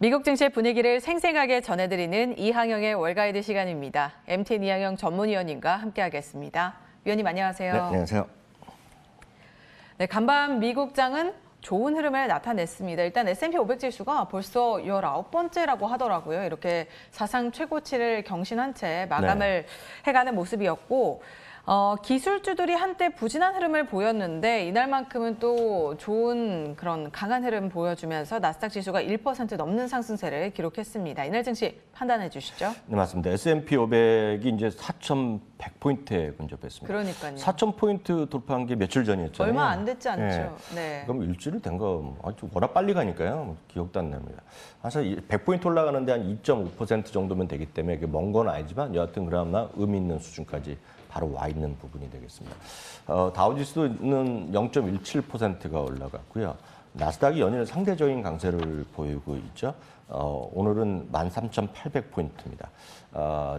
미국 증시 분위기를 생생하게 전해드리는 이항영의 월가이드 시간입니다. MTN 이항영 전문위원님과 함께하겠습니다. 위원님 안녕하세요. 네, 안녕하세요. 네, 간밤 미국장은 좋은 흐름을 나타냈습니다. 일단 S&P 500 지수가 벌써 19번째라고 하더라고요. 이렇게 사상 최고치를 경신한 채 마감을 해가는 모습이었고 기술주들이 한때 부진한 흐름을 보였는데 이날만큼은 또 좋은 그런 강한 흐름 보여주면서 나스닥 지수가 1% 넘는 상승세를 기록했습니다. 이날 증시 판단해 주시죠. 네, 맞습니다. S&P 500이 이제 4,100포인트에 근접했습니다. 그러니까요. 4,000포인트 돌파한 게 며칠 전이었잖아요. 얼마 안 됐지 않죠. 네. 그럼 일주일 된 거 워낙 빨리 가니까요. 기억도 안 납니다. 사실 100포인트 올라가는데 한 2.5% 정도면 되기 때문에 먼 건 아니지만 여하튼 그나마 의미 있는 수준까지 바로 와 있는 부분이 되겠습니다. 다우지수는 0.17%가 올라갔고요. 나스닥이 연일 상대적인 강세를 보이고 있죠. 오늘은 13,800포인트입니다.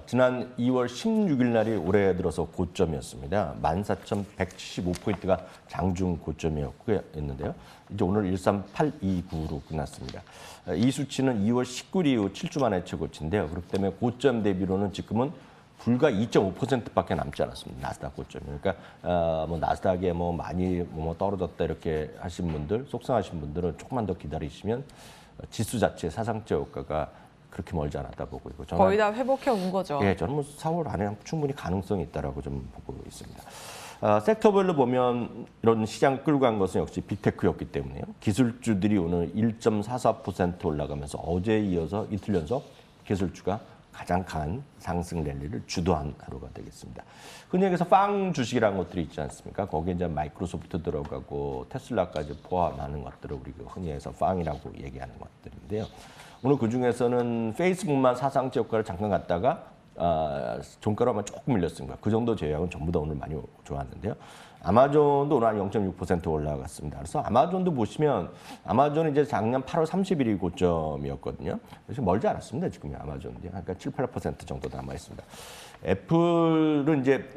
지난 2월 16일 날이 올해 들어서 고점이었습니다. 14,175포인트가 장중 고점이었는데요. 이제 오늘 13,829로 끝났습니다. 이 수치는 2월 19일 이후 7주 만에 최고치인데요. 그렇기 때문에 고점 대비로는 지금은 불과 2.5%밖에 남지 않았습니다. 나스닥 고점이. 그러니까 나스닥에 많이 떨어졌다 이렇게 하신 분들, 속상하신 분들은 조금만 더 기다리시면 지수 자체 사상적 효과가 그렇게 멀지 않았다 보고 있고 거의 다 회복해 온 거죠. 예, 저는 4월 안에 충분히 가능성이 있다라고 좀 보고 있습니다. 섹터별로 보면 이런 시장 끌고 간 것은 역시 빅테크였기 때문에요. 기술주들이 오늘 1.44% 올라가면서 어제에 이어서 이틀 연속 기술주가 가장 강한 상승 랠리를 주도한 하루가 되겠습니다. 흔히 얘기해서 팡 주식이라는 것들이 있지 않습니까? 거기에 이제 마이크로소프트 들어가고 테슬라까지 포함하는 것들을 우리가 흔히 해서 팡이라고 얘기하는 것들인데요. 오늘 그중에서는 페이스북만 사상적 효과를 잠깐 갔다가 종가로만 조금 밀렸습니다. 그 정도 제약은 전부 다 오늘 많이 좋았는데요. 아마존도 오늘 한 0.6% 올라갔습니다. 그래서 아마존도 보시면 아마존은 이제 작년 8월 30일이 고점이었거든요. 그래서 멀지 않았습니다. 지금 아마존이 그러니까 7, 8% 정도 남아 있습니다. 애플은 이제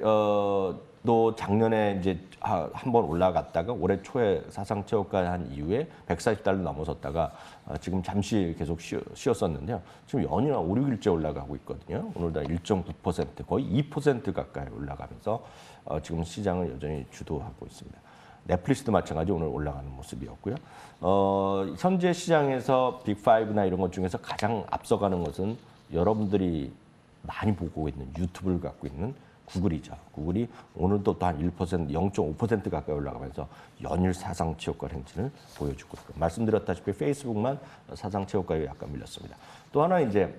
또 작년에 이제 한번 올라갔다가 올해 초에 사상 최고가 한 이후에 140달러 넘어섰다가 지금 잠시 계속 쉬었었는데요. 지금 연이나 5, 6일째 올라가고 있거든요. 오늘 다 1.9% 거의 2% 가까이 올라가면서 지금 시장을 여전히 주도하고 있습니다. 넷플릭스도 마찬가지 오늘 올라가는 모습이었고요. 현재 시장에서 빅5나 이런 것 중에서 가장 앞서가는 것은 여러분들이 많이 보고 있는 유튜브를 갖고 있는 구글이죠. 구글이 오늘도 또 한 1%, 0.5% 가까이 올라가면서 연일 사상 최고가 행진을 보여주고 있고 말씀드렸다시피 페이스북만 사상 최고가에 약간 밀렸습니다. 또 하나 이제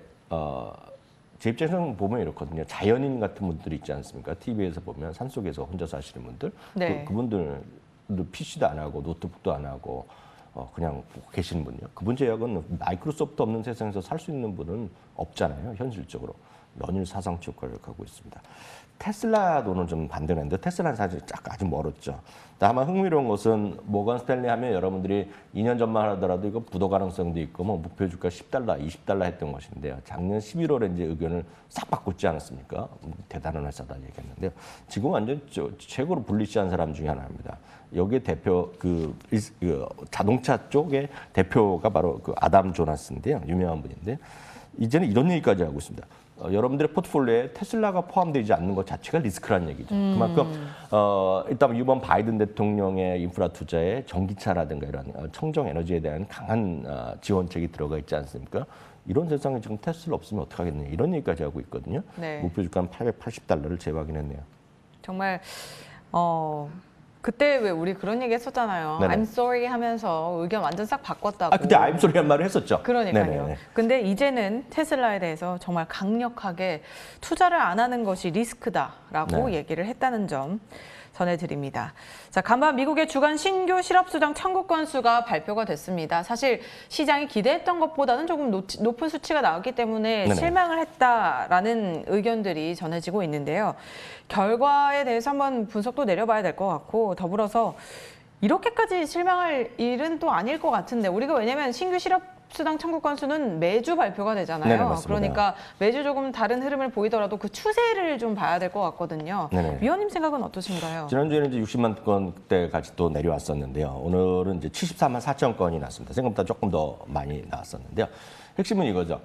제 입장에서 보면 이렇거든요. 자연인 같은 분들이 있지 않습니까? TV에서 보면 산속에서 혼자 사시는 분들, 네. 그분들도 PC도 안 하고 노트북도 안 하고 그냥 계시는 분이요. 그분 제약은 마이크로소프트 없는 세상에서 살 수 있는 분은 없잖아요. 현실적으로. 연일 사상 최고가를 가고 있습니다. 테슬라도는 좀 반대는데 테슬라는 사실 아주 멀었죠. 다만 흥미로운 것은 모건 스탠리 하면 여러분들이 2년 전만 하더라도 이거 부도 가능성도 있고 목표 주가 10달러, 20달러 했던 것인데요. 작년 11월에 이제 의견을 싹 바꿨지 않았습니까? 대단한 회사다 얘기했는데요. 지금 완전 최고로 불리시한 사람 중에 하나입니다. 여기에 대표 그 자동차 쪽의 대표가 바로 그 아담 조나스인데요. 유명한 분인데 이제는 이런 얘기까지 하고 있습니다. 여러분들의 포트폴리오에 테슬라가 포함되지 않는 것 자체가 리스크란 얘기죠. 그만큼 일단 이번 바이든 대통령의 인프라 투자에 전기차라든가 이런 청정 에너지에 대한 강한 지원책이 들어가 있지 않습니까? 이런 세상에 지금 테슬라 없으면 어떡하겠느냐 이런 얘기까지 하고 있거든요. 네. 목표 주가는 880달러를 재확인했네요. 정말 그때 왜 우리 그런 얘기 했었잖아요. 네네. I'm sorry 하면서 의견 완전 싹 바꿨다고. 그때 I'm sorry란 말을 했었죠. 그러니까요. 네네네. 근데 이제는 테슬라에 대해서 정말 강력하게 투자를 안 하는 것이 리스크다라고 얘기를 했다는 점 전해드립니다. 자, 간밤 미국의 주간 신규 실업수당 청구 건수가 발표가 됐습니다. 사실 시장이 기대했던 것보다는 조금 높은 수치가 나왔기 때문에 네네. 실망을 했다라는 의견들이 전해지고 있는데요. 결과에 대해서 한번 분석도 내려봐야 될 것 같고 더불어서 이렇게까지 실망할 일은 또 아닐 것 같은데 우리가 왜냐하면 신규 실업수당 청구 건수는 매주 발표가 되잖아요. 네네, 맞습니다. 그러니까 매주 조금 다른 흐름을 보이더라도 그 추세를 좀 봐야 될 것 같거든요. 네네. 위원님 생각은 어떠신가요? 지난주에는 이제 60만 건대까지 또 내려왔었는데요. 오늘은 이제 74만 4천 건이 났습니다. 생각보다 조금 더 많이 나왔었는데요. 핵심은 이거죠.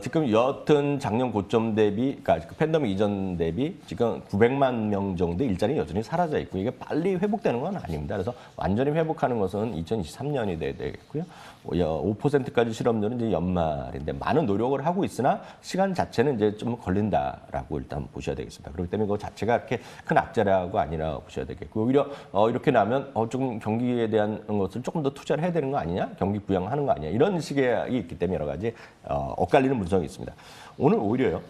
지금 여튼 작년 고점 대비, 그러니까 그 팬데믹 이전 대비 지금 900만 명 정도 일자리 여전히 사라져 있고 이게 빨리 회복되는 건 아닙니다. 그래서 완전히 회복하는 것은 2023년이 돼야 되겠고요. 5%까지 실업률은 이제 연말인데 많은 노력을 하고 있으나 시간 자체는 이제 좀 걸린다라고 일단 보셔야 되겠습니다. 그렇기 때문에 그 자체가 그렇게 큰 악재라고 아니라 보셔야 되겠고 오히려 이렇게 나면 조금 경기에 대한 것을 조금 더 투자를 해야 되는 거 아니냐, 경기 부양하는 거 아니냐 이런 식의 있기 때문에 여러 가지 엇갈리는 분석이 있습니다. 오늘 오히려요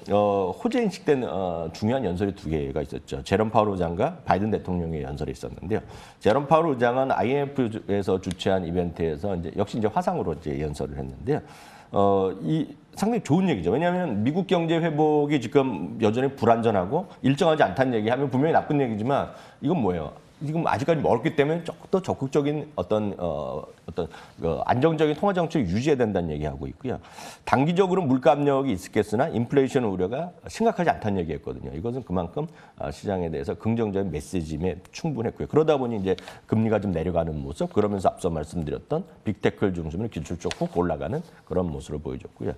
호재 인식된 중요한 연설이 두 개가 있었죠. 제롬 파월 의장과 바이든 대통령의 연설이 있었는데요. 제롬 파월 의장은 IMF에서 주최한 이벤트에서 역시 화상으로 연설을 했는데요. 이 상당히 좋은 얘기죠. 왜냐하면 미국 경제 회복이 지금 여전히 불안전하고 일정하지 않다는 얘기하면 분명히 나쁜 얘기지만 이건 뭐예요? 지금 아직까지 멀기 때문에 조금 더 적극적인 어떤 안정적인 통화 정책을 유지해야 된다는 얘기하고 있고요. 단기적으로 물가 압력이 있겠으나 인플레이션 우려가 심각하지 않다는 얘기했거든요. 이것은 그만큼 시장에 대해서 긍정적인 메시지에 충분했고요. 그러다 보니 이제 금리가 좀 내려가는 모습, 그러면서 앞서 말씀드렸던 빅테크를 중심으로 기술 쪽 훅 올라가는 그런 모습을 보여줬고요.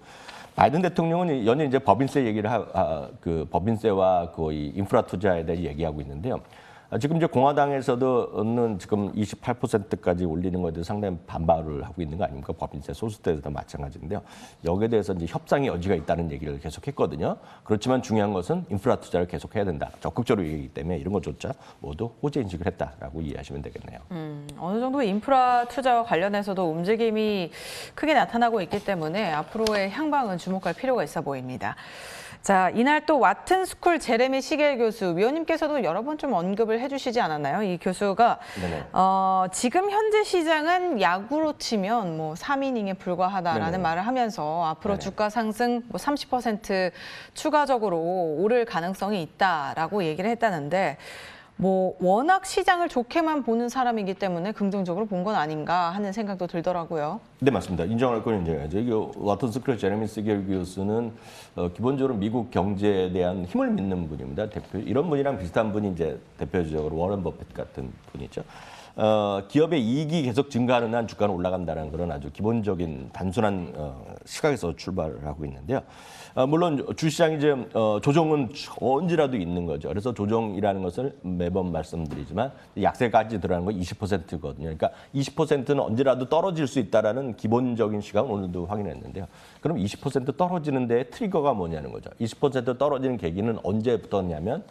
바이든 대통령은 연일 이제 법인세 얘기를 그 법인세와 이 인프라 투자에 대해 얘기하고 있는데요. 지금 이제 공화당에서도는 지금 28%까지 올리는 것에 대해서 상당히 반발을 하고 있는 거 아닙니까? 법인세 소수대에서도 마찬가지인데요. 여기에 대해서 이제 협상의 여지가 있다는 얘기를 계속했거든요. 그렇지만 중요한 것은 인프라 투자를 계속해야 된다. 적극적으로 얘기하기 때문에 이런 것조차 모두 호재 인식을 했다라고 이해하시면 되겠네요. 어느 정도 인프라 투자와 관련해서도 움직임이 크게 나타나고 있기 때문에 앞으로의 향방은 주목할 필요가 있어 보입니다. 자, 이날 또 와튼 스쿨 제레미 시겔 교수, 위원님께서도 여러 번 좀 언급을 해주시지 않았나요? 이 교수가 지금 현재 시장은 야구로 치면 뭐 3이닝에 불과하다라는 네네. 말을 하면서 앞으로 네네. 주가 상승 뭐 30% 추가적으로 오를 가능성이 있다라고 얘기를 했다는데 뭐 워낙 시장을 좋게만 보는 사람이기 때문에 긍정적으로 본 건 아닌가 하는 생각도 들더라고요. 네, 맞습니다. 인정할 건 인정해야죠. 이게 와튼 스쿨 제레미 시겔 교수는 기본적으로 미국 경제에 대한 힘을 믿는 분입니다. 이런 분이랑 비슷한 분이 이제 대표적으로 워런 버핏 같은 분이죠. 기업의 이익이 계속 증가하는 한 주가는 올라간다는 그런 아주 기본적인 단순한 시각에서 출발을 하고 있는데요. 물론 주시장이 이제 조정은 언제라도 있는 거죠. 그래서 조정이라는 것을 매번 말씀드리지만 약세까지 들어가는 건 20%거든요. 그러니까 20%는 언제라도 떨어질 수 있다라는 기본적인 시각은 오늘도 확인했는데요. 그럼 20% 떨어지는 데 트리거가 뭐냐는 거죠. 20% 떨어지는 계기는 언제부터냐면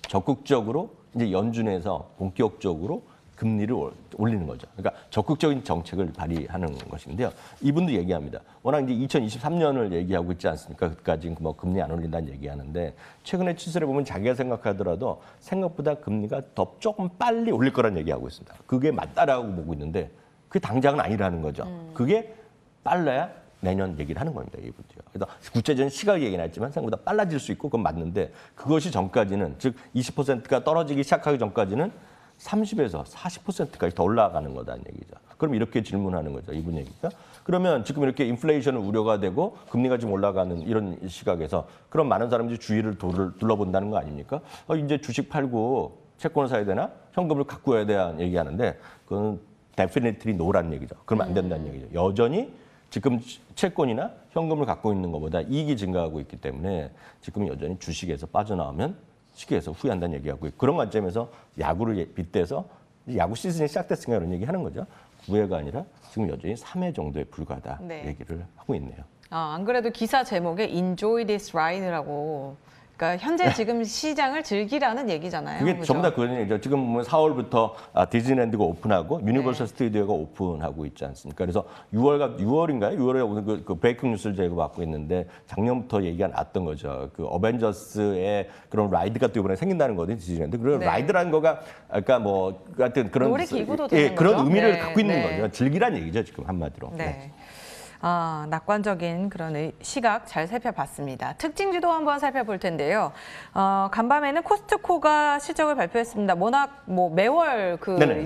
적극적으로 이제 연준에서 본격적으로 금리를 올리는 거죠. 그러니까 적극적인 정책을 발휘하는 것인데요. 이분도 얘기합니다. 워낙 이제 2023년을 얘기하고 있지 않습니까? 그까지 뭐 금리 안 올린다는 얘기하는데 최근의 추세를 보면 자기가 생각하더라도 생각보다 금리가 더 조금 빨리 올릴 거란 얘기하고 있습니다. 그게 맞다라고 보고 있는데 그게 당장은 아니라는 거죠. 그게 빨라야 내년 얘기를 하는 겁니다. 이분도요. 그래서 구체적인 시각 얘기는 했지만 생각보다 빨라질 수 있고 그건 맞는데 그것이 전까지는 즉 20%가 떨어지기 시작하기 전까지는 30에서 40%까지 더 올라가는 거다는 얘기죠. 그럼 이렇게 질문하는 거죠. 이분 얘기가. 그러면 지금 이렇게 인플레이션은 우려가 되고 금리가 지금 올라가는 이런 시각에서 그럼 많은 사람들이 주위를 둘러본다는 거 아닙니까? 이제 주식 팔고 채권을 사야 되나? 현금을 갖고 와야 되는 얘기하는데 그건 definitely no라는 얘기죠. 그러면 안 된다는 얘기죠. 여전히 지금 채권이나 현금을 갖고 있는 것보다 이익이 증가하고 있기 때문에 지금 여전히 주식에서 빠져나오면 시기에서 후회한다는 얘기하고 그런 관점에서 야구를 빗대서 야구 시즌이 시작됐으니까 이런 얘기하는 거죠. 9회가 아니라 지금 여전히 3회 정도에 불과하다 얘기를 하고 있네요. 안 그래도 기사 제목에 Enjoy this ride라고 그러니까 현재 지금 시장을 즐기라는 얘기잖아요. 그게 그죠? 전부 다 그런 얘기죠. 지금 보면 4월부터 디즈니랜드가 오픈하고 유니버설 스튜디오가 오픈하고 있지 않습니까? 그래서 6월인가요? 6월에 오늘 그 브레이킹 뉴스를 저희가 받고 있는데 작년부터 얘기가 나왔던 거죠. 그 어벤져스의 그런 라이드가 또 이번에 생긴다는 거거든요. 디즈니랜드. 그런 라이드라는 거가 아까 뭐 하여튼 그런 놀이기구도 되는 그런 거죠? 의미를 갖고 있는 거죠. 즐기란 얘기죠. 지금 한마디로. 네. 낙관적인 그런 시각 잘 살펴봤습니다. 특징주도 한번 살펴볼 텐데요. 간밤에는 코스트코가 실적을 발표했습니다. 워낙 뭐 매월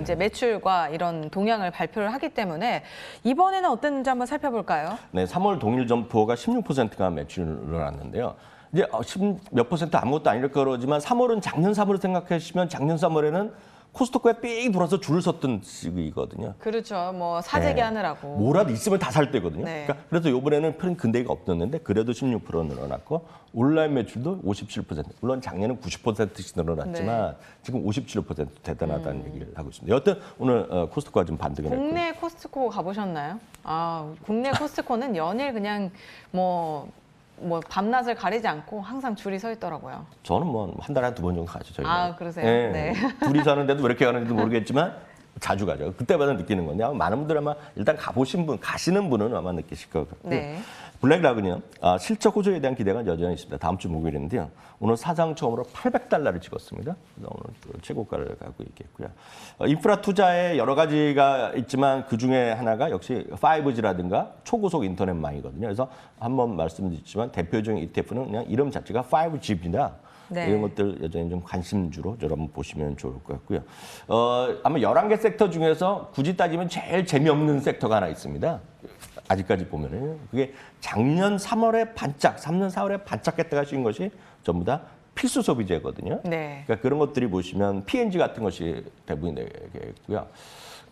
이제 매출과 이런 동향을 발표를 하기 때문에 이번에는 어땠는지 한번 살펴볼까요? 네, 3월 동일 점포가 16%가 매출을 늘어났는데요. 이제 10몇 % 아무것도 아닐 거지만 3월은 작년 3월을 생각하시면 작년 3월에는 코스트코에 삥 돌아서 줄을 섰던 시기거든요. 그렇죠. 뭐 사재기 네. 하느라고. 뭐라도 있으면 다 살 때거든요. 네. 그러니까 그래서 이번에는 편 근대가 없었는데 그래도 16% 늘어났고 온라인 매출도 57%. 물론 작년은 90%씩 늘어났지만 네. 지금 57% 대단하다는 얘기를 하고 있습니다. 여튼 오늘 코스트코가 좀 반등을 했고. 국내 코스트코 가보셨나요? 아, 국내 코스트코는 연일 그냥 뭐 밤낮을 가리지 않고 항상 줄이 서 있더라고요. 저는 뭐 한 달에 한 두 번 정도 가죠. 저희는. 아, 그러세요? 예. 네. 둘이 사는데도 왜 이렇게 가는지도 모르겠지만 자주 가죠. 그때마다 느끼는 건데 아마 많은 분들 아마 일단 가시는 분은 아마 느끼실 것 같고요. 네. 블랙락은요. 실적 호조에 대한 기대가 여전히 있습니다. 다음 주 목요일인데요. 오늘 사상 처음으로 $800를 찍었습니다. 그래서 오늘 또 최고가를 가고 있겠고요. 인프라 투자에 여러 가지가 있지만 그 중에 하나가 역시 5G라든가 초고속 인터넷망이거든요. 그래서 한번 말씀드렸지만 대표적인 ETF는 그냥 이름 자체가 5G입니다. 네. 이런 것들 여전히 좀 관심주로 여러분 보시면 좋을 것 같고요. 아마 11개 섹터 중에서 굳이 따지면 제일 재미없는 섹터가 하나 있습니다. 아직까지 보면은 그게 작년 3년 4월에 반짝했다가 쉰 것이 전부 다 필수 소비재거든요. 네. 그러니까 그런 것들이 보시면 P&G 같은 것이 대부분이 되겠고요.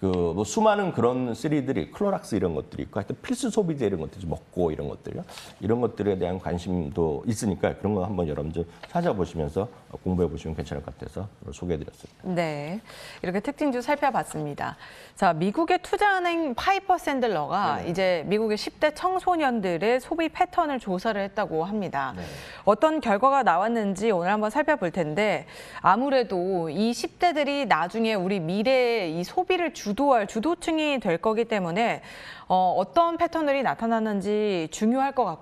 뭐 수많은 그런 시리들이 클로락스 이런 것들이 있고 하여튼 필수 소비재 이런 것들 먹고 이런 것들요. 이런 것들에 대한 관심도 있으니까 그런 거 한번 여러분들 찾아보시면서 공부해 보시면 괜찮을 것 같아서 소개해드렸습니다. 네, 이렇게 특징주 살펴봤습니다. 자, 미국의 투자은행 파이퍼 샌들러가 이제 미국의 10대 청소년들의 소비 패턴을 조사를 했다고 합니다. 네. 어떤 결과가 나왔는지 오늘 한번 살펴볼 텐데 아무래도 이 10대들이 나중에 우리 미래의 이 소비를 주도할 주도층이 될 거기 때문에 어떤 패턴들이 나타나는지 중요할 것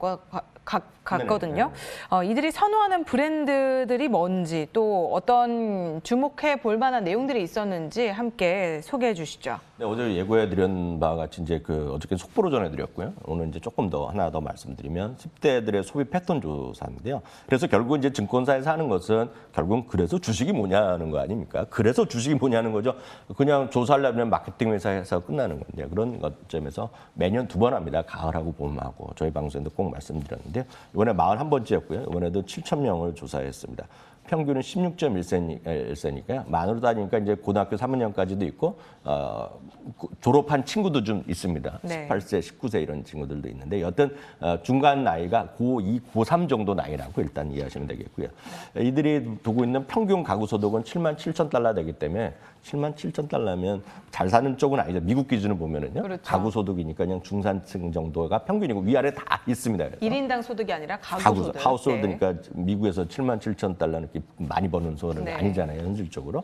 같거든요. 이들이 선호하는 브랜드들이 뭔지 또 어떤 주목해 볼 만한 내용들이 있었는지 함께 소개해 주시죠. 네, 어제 예고해드린 바와 같이 이제 어저께 속보로 전해드렸고요. 오늘 이제 조금 더 하나 더 말씀드리면 10대들의 소비 패턴 조사인데요. 그래서 결국 이제 증권사에서 하는 것은 결국은 그래서 주식이 뭐냐는 거 아닙니까? 그래서 주식이 뭐냐는 거죠. 그냥 조사하려면 마케팅 회사에서 끝나는 건데 그런 것점에서 매년 2번 합니다. 가을하고 봄하고 저희 방송에도 꼭 말씀드렸는데요. 이번에 41번째였고요. 이번에도 7,000명을 조사했습니다. 평균은 16.1세니까요. 만으로 따지니까 이제 고등학교 3학년까지도 있고 졸업한 친구도 좀 있습니다. 네. 18세, 19세 이런 친구들도 있는데 여튼 중간 나이가 고2, 고3 정도 나이라고 일단 이해하시면 되겠고요. 이들이 두고 있는 평균 가구 소득은 $77,000 되기 때문에 77,000달러면 잘 사는 쪽은 아니죠. 미국 기준을 보면은요. 그렇죠. 가구 소득이니까 그냥 중산층 정도가 평균이고 위아래 다 있습니다. 그래서. 1인당 소득이 아니라 가구 소득. 하우스홀드니까 미국에서 77,000달러는 이렇게 많이 버는 소는 네. 아니잖아요. 현실적으로.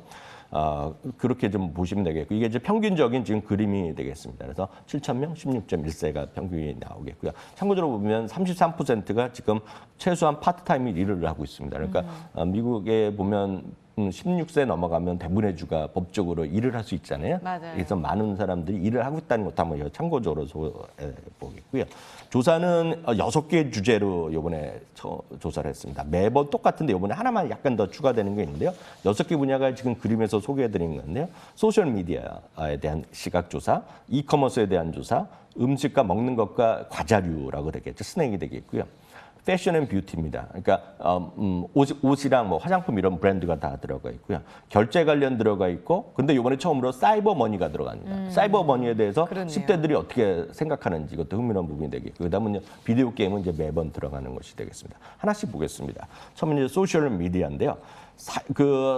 그렇게 좀 보시면 되겠고 이게 이제 평균적인 지금 그림이 되겠습니다. 그래서 7,000명 16.1세가 평균이 나오겠고요. 참고적으로 보면 33%가 지금 최소한 파트타임 일을 하고 있습니다. 그러니까 미국에 보면 16세 넘어가면 대부분의 주가 법적으로 일을 할 수 있잖아요. 맞아요. 그래서 많은 사람들이 일을 하고 있다는 것도 한번 참고적으로 보겠고요. 조사는 6개 주제로 이번에 조사를 했습니다. 매번 똑같은데 이번에 하나만 약간 더 추가되는 게 있는데요. 6개 분야가 지금 그림에서 소개해드린 건데요. 소셜미디어에 대한 시각조사, 이커머스에 대한 조사, 음식과 먹는 것과 과자류라고 되겠죠. 스낵이 되겠고요. 패션 앤 뷰티입니다. 그러니까 옷이랑 뭐 화장품 이런 브랜드가 다 들어가 있고요. 결제 관련 들어가 있고, 근데 이번에 처음으로 사이버 머니가 들어갑니다. 사이버 머니에 대해서 그러네요. 10대들이 어떻게 생각하는지 이것도 흥미로운 부분이 되겠고, 그다음은 비디오 게임은 이제 매번 들어가는 것이 되겠습니다. 하나씩 보겠습니다. 처음에 이제 소셜 미디어인데요.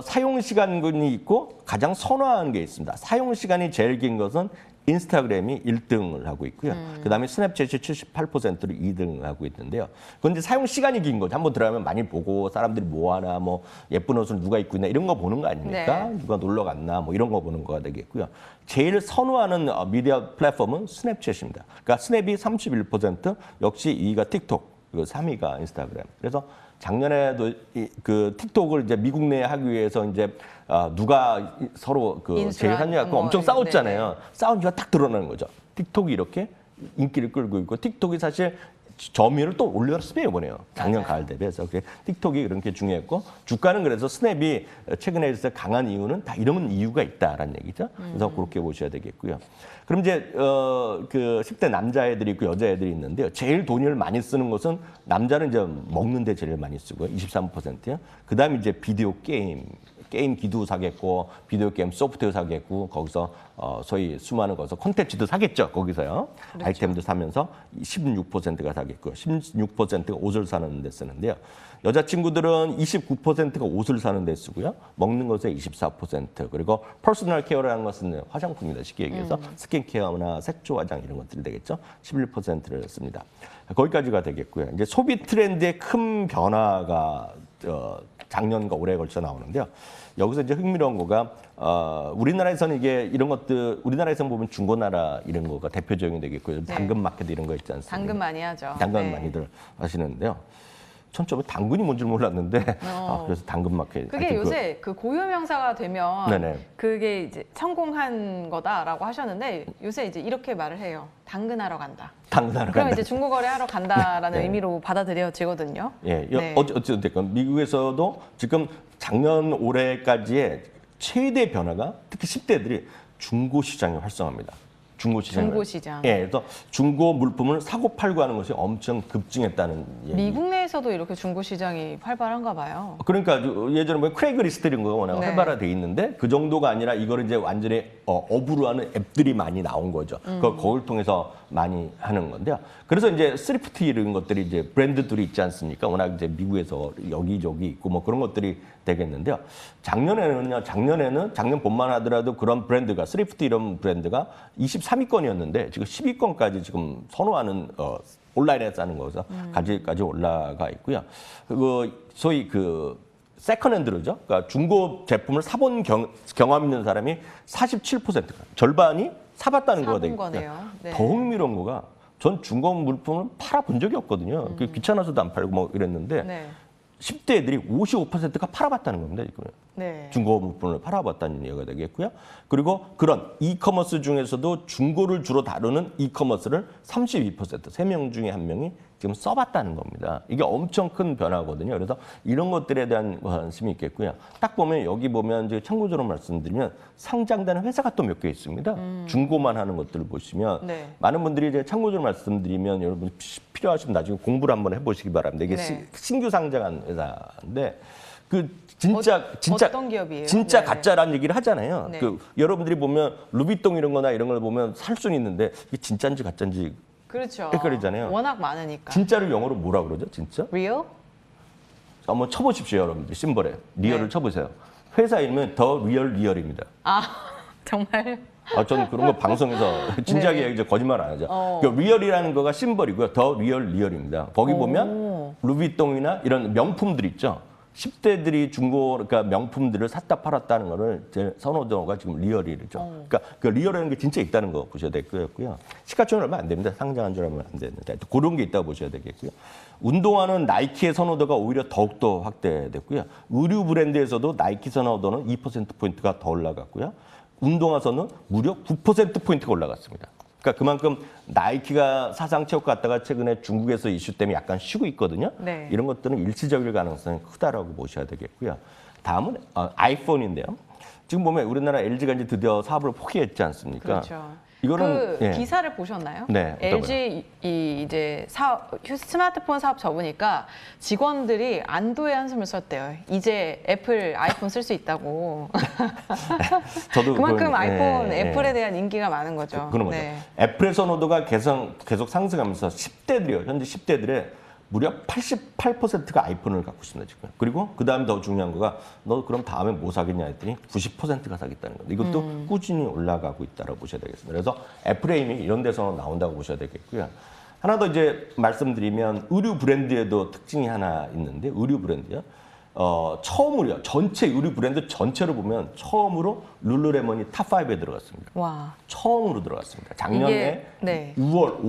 사용 시간이 있고 가장 선호하는 게 있습니다. 사용 시간이 제일 긴 것은 인스타그램이 1등을 하고 있고요. 그다음에 스냅챗이 78%로 2등을 하고 있는데요. 그런데 사용 시간이 긴 거죠. 한번 들어가면 많이 보고 사람들이 뭐 하나, 뭐 예쁜 옷을 누가 입고 있나 이런 거 보는 거 아닙니까? 네. 누가 놀러 갔나 뭐 이런 거 보는 거가 되겠고요. 제일 선호하는 미디어 플랫폼은 스냅챗입니다. 그러니까 스냅이 31%, 역시 2위가 틱톡, 그리고 3위가 인스타그램. 그래서 작년에도 그 틱톡을 이제 미국 내에 하기 위해서 이제 누가 서로 제일 하느냐고 엄청 싸웠잖아요. 네네. 싸운 이유가 딱 드러나는 거죠. 틱톡이 이렇게 인기를 끌고 있고 틱톡이 사실 점유율을 또 올렸어요 이번에요. 작년 맞아요. 가을 대비해서 틱톡이 그렇게 중요했고 주가는 그래서 스냅이 최근에 있어 강한 이유는 다 이런 이유가 있다라는 얘기죠. 그래서 그렇게 보셔야 되겠고요. 그럼 이제 그 10대 남자애들이 있고 여자애들이 있는데요. 제일 돈을 많이 쓰는 것은 남자는 이제 먹는 데 제일 많이 쓰고요. 23%요. 그다음에 이제 비디오 게임 게임 기도 사겠고 비디오 게임 소프트웨어 사겠고 거기서 소위 수많은 거기서 콘텐츠도 사겠죠. 거기서요. 그렇죠. 아이템도 사면서 16%가 사겠고요. 16%가 옷을 사는 데 쓰는데요. 여자친구들은 29%가 옷을 사는 데 쓰고요. 먹는 것에 24%. 그리고 퍼스널 케어라는 것은 화장품입니다. 쉽게 얘기해서 스킨케어나 색조 화장 이런 것들이 되겠죠. 11%를 씁니다. 거기까지가 되겠고요. 이제 소비 트렌드의 큰 변화가 작년과 올해에 걸쳐 나오는데요. 여기서 이제 흥미로운 거가 우리나라에서는 이게 이런 것들 우리나라에서 보면 중고나라 이런 거가 대표적인 되겠고요. 당근 마켓 이런 거 있지 않습니까? 당근 많이 하죠. 당근 네. 많이들 하시는데요. 전 처음에 당근이 뭔지 몰랐는데 그래서 당근 마켓. 그게 요새 그 고유 명사가 되면 네네. 그게 이제 성공한 거다라고 하셨는데 요새 이제 이렇게 말을 해요. 당근하러 간다. 당근하러 그럼 간다. 이제 중고 거래하러 간다라는 네. 의미로 받아들여지거든요. 예, 네. 어쨌든 됐건 미국에서도 지금 작년 올해까지의 최대 변화가 특히 10대들이 중고 시장에 활성화합니다. 중고 시장. 중고 시장. 예, 그래서 중고 물품을 사고 팔고 하는 것이 엄청 급증했다는 얘기. 미국 내에서도 이렇게 중고 시장이 활발한가 봐요. 그러니까 예전에 뭐 크레이그리스트 이런 거가 워낙 네. 활발화돼 있는데 그 정도가 아니라 이거를 이제 완전히 업으로 하는 앱들이 많이 나온 거죠. 그걸 통해서 많이 하는 건데요. 그래서 이제 스리프트 이런 것들이 이제 브랜드들이 있지 않습니까? 워낙 이제 미국에서 여기저기 있고 뭐 그런 것들이 되겠는데요. 작년에는 작년 봄만 하더라도 그런 브랜드가 스리프트 이런 브랜드가 23위권이었는데 지금 10위권까지 지금 선호하는 온라인에서 하는 거에서 가지까지 올라가 있고요. 그 소위 그 세컨핸드로죠. 그러니까 중고 제품을 사본 경험 있는 사람이 47%가 절반이 사봤다는 거가 사본 되겠고요. 거네요. 네. 더 흥미로운 거가 전 중고 물품을 팔아본 적이 없거든요. 그 귀찮아서도 안 팔고 뭐 이랬는데 네. 10대 애들이 55%가 팔아봤다는 겁니다. 지금. 네. 중고 물품을 팔아봤다는 얘기가 되겠고요. 그리고 그런 이커머스 중에서도 중고를 주로 다루는 이커머스를 32%, 3명 중에 1명이 지금 써봤다는 겁니다. 이게 엄청 큰 변화거든요. 그래서 이런 것들에 대한 관심이 있겠고요. 딱 보면 여기 보면 이제 참고적으로 말씀드리면 상장되는 회사가 또 몇 개 있습니다. 중고만 하는 것들을 보시면 네. 많은 분들이 이제 참고적으로 말씀드리면 여러분 필요하시면 나중에 공부를 한번 해보시기 바랍니다. 이게 네. 신규 상장한 회사인데 그 진짜 어떤 기업이에요? 진짜 네. 가짜라는 얘기를 하잖아요. 네. 그 여러분들이 보면 루비통 이런 거나 이런 걸 보면 살 수는 있는데 이게 진짜인지 가짜인지 그렇죠. 헷갈리잖아요. 워낙 많으니까. 진짜를 영어로 뭐라 그러죠? 진짜? Real? 한번 쳐보십시오, 여러분들. 심벌에 리얼을 네. 쳐보세요. 회사 이름은 더 리얼이입니다. 아 정말. 저는 그런 거 방송에서 진지하게 네. 이제 거짓말 안 하죠. 그 리얼이라는 거가 심벌이고요. 더 리얼입니다. 거기 보면 루비통이나 이런 명품들 있죠. 10대들이 중고 그러니까 명품들을 샀다 팔았다는 거를 제 선호도가 지금 리얼이죠. 그러니까 그 리얼이라는 게 진짜 있다는 거 보셔야 되겠고요. 시가총액 얼마 안 됩니다. 상장한 줄 알면 안 되는데 그런 게 있다고 보셔야 되겠고요. 운동화는 나이키의 선호도가 오히려 더욱더 확대됐고요. 의류 브랜드에서도 나이키 선호도는 2%포인트가 더 올라갔고요. 운동화선은 무려 9%포인트가 올라갔습니다. 그러니까 그만큼 나이키가 사상 최고 갔다가 최근에 중국에서 이슈 때문에 약간 쉬고 있거든요. 네. 이런 것들은 일시적일 가능성이 크다라고 보셔야 되겠고요. 다음은 아이폰인데요. 지금 보면 우리나라 LG가 이제 드디어 사업을 포기했지 않습니까? 그렇죠. 이거는 그 예. 기사를 보셨나요? 네, 어떤 LG 이제 스마트폰 사업 접으니까 직원들이 안도의 한숨을 썼대요. 이제 애플 아이폰 쓸 수 있다고. 저도 그만큼 그건, 아이폰 예, 예. 애플에 대한 인기가 많은 거죠. 그런 거죠. 네. 애플의 선호도가 계속 상승하면서 10대들이요. 현재 10대들의 무려 88%가 아이폰을 갖고 있습니다, 지금. 그리고 그 다음에 더 중요한 거가 너 그럼 다음에 뭐 사겠냐 했더니 90%가 사겠다는 겁니다. 이것도 꾸준히 올라가고 있다고 보셔야 되겠습니다. 그래서 애플의 힘이 이런 데서 나온다고 보셔야 되겠고요. 하나 더 이제 말씀드리면 의류 브랜드에도 특징이 하나 있는데 의류 브랜드요. 처음으로요. 전체 의류 브랜드 전체로 보면 처음으로 룰루레몬이 탑5에 들어갔습니다. 와. 처음으로 들어갔습니다. 작년에 이게, 네. 6월,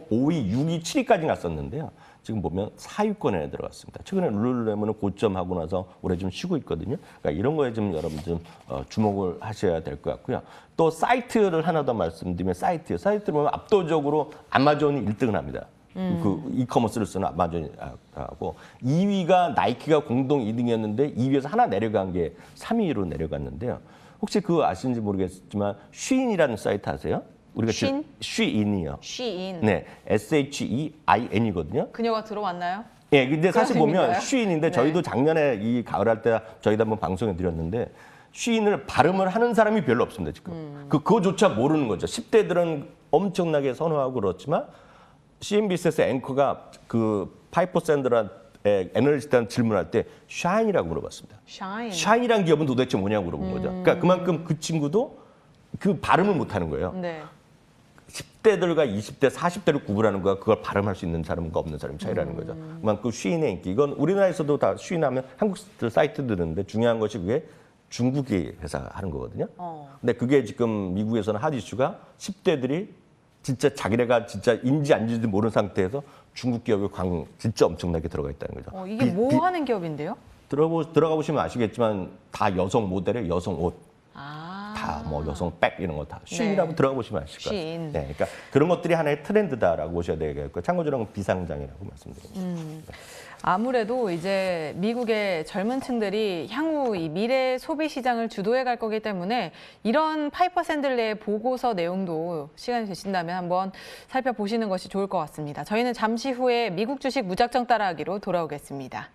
5위, 6위, 7위까지 갔었는데요. 지금 보면 4위권에 들어갔습니다. 최근에 룰루레몬은 고점하고 나서 올해 좀 쉬고 있거든요. 그러니까 이런 거에 좀 여러분 좀 주목을 하셔야 될 것 같고요. 또 사이트를 하나 더 말씀드리면 사이트를 보면 압도적으로 아마존이 1등을 합니다. 그 이커머스를 쓰는 아마존이 하고 2위가 나이키가 공동 2등이었는데 2위에서 하나 내려간 게 3위로 내려갔는데요. 혹시 그거 아시는지 모르겠지만 쉬인이라는 사이트 아세요? 우리가 쉰? 쉬인이요. 쉬인. 네, SHEIN이거든요. 그녀가 들어왔나요? 예, 근데 사실 보면 의미인가요? 쉬인인데 네. 저희도 작년에 이 가을 할 때 저희도 한번 방송해 드렸는데 쉬인을 발음을 하는 사람이 별로 없습니다, 지금. 그거조차 모르는 거죠. 10대들은 엄청나게 선호하고 그렇지만 CNBC에서 앵커가 그 파이퍼 샌더한테 애널리스트한테 질문할 때 샤인이라고 물어봤습니다. 샤인. 샤인이란 기업은 도대체 뭐냐고 물어본 거죠. 그러니까 그만큼 그 친구도 그 발음을 못 하는 거예요. 네. 10대들과 20대, 40대를 구분하는 거가 그걸 발음할 수 있는 사람과 없는 사람의 차이라는 거죠. 그만큼 쉬인의 인기. 이건 우리나라에서도 다 쉬인하면 한국 사이트들인데 중요한 것이 그게 중국이 회사 하는 거거든요. 근데 그게 지금 미국에서는 핫 이슈가 10대들이 진짜 자기네가 진짜 인지 안 인지 모르는 상태에서 중국 기업에 진짜 엄청나게 들어가 있다는 거죠. 이게 뭐 하는 기업인데요? 들어가 보시면 아시겠지만 다 여성 모델의 여성 옷. 아. 다 뭐 여성 백 이런 거 다 쉬인이라고 네. 들어가 보시면 아실 거예요. 쉬인. 네, 그러니까 그런 것들이 하나의 트렌드다라고 보셔야 되겠고 참고적으로 비상장이라고 말씀드립니다. 아무래도 이제 미국의 젊은 층들이 향후 이 미래 소비 시장을 주도해 갈 거기 때문에 이런 파이퍼 샌들레의 보고서 내용도 시간이 되신다면 한번 살펴보시는 것이 좋을 것 같습니다. 저희는 잠시 후에 미국 주식 무작정 따라하기로 돌아오겠습니다.